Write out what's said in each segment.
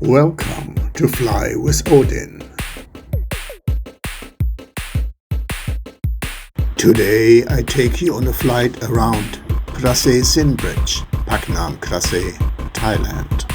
Welcome to Fly with Odin. Today I take you on a flight around Prasae Sin Bridge, Pak Nam Krasae, Thailand.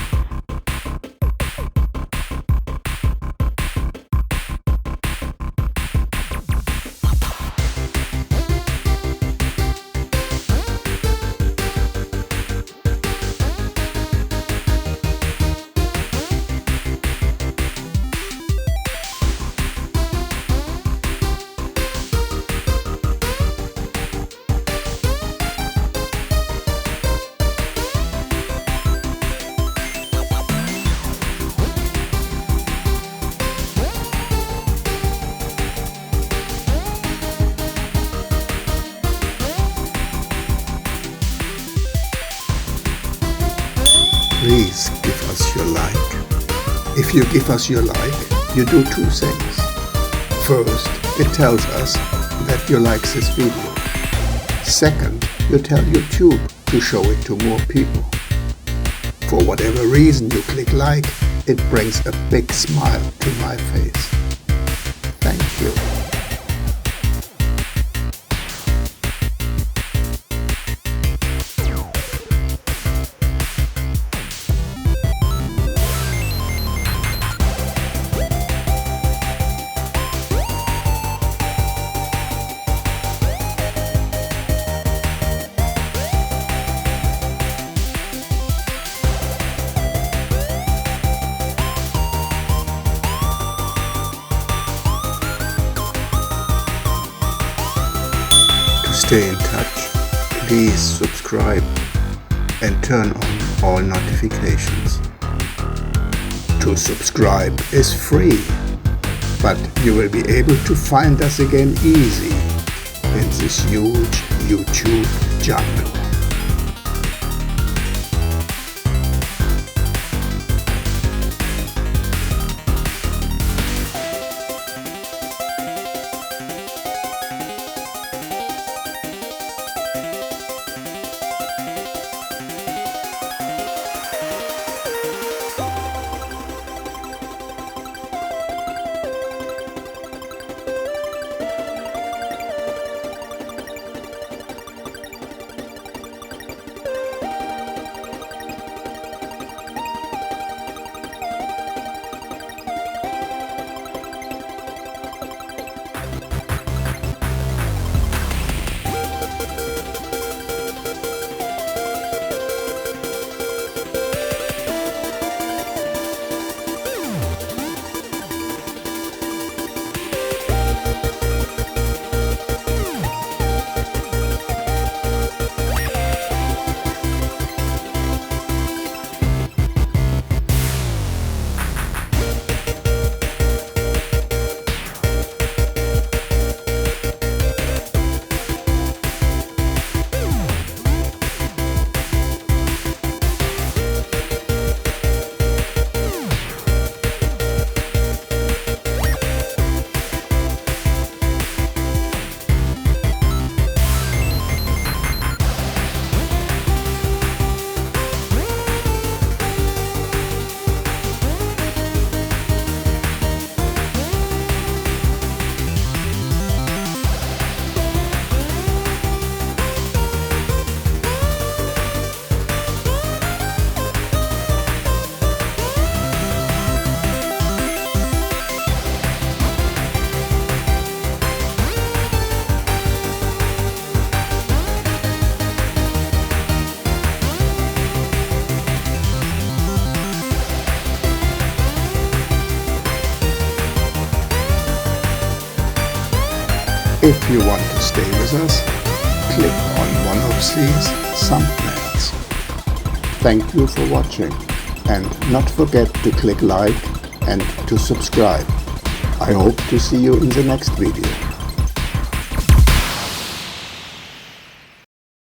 Please give us your like. If you give us your like, you do two things. First, it tells us that you like this video. Second, you tell YouTube to show it to more people. For whatever reason you click like, it brings a big smile to my face. Thank you. Stay in touch, please subscribe and turn on all notifications. To subscribe is free, but you will be able to find us again easy in this huge YouTube jungle. If you want to stay with us, click on one of these thumbnails. Thank you for watching, and not forget to click like and to subscribe. I hope to see you in the next video.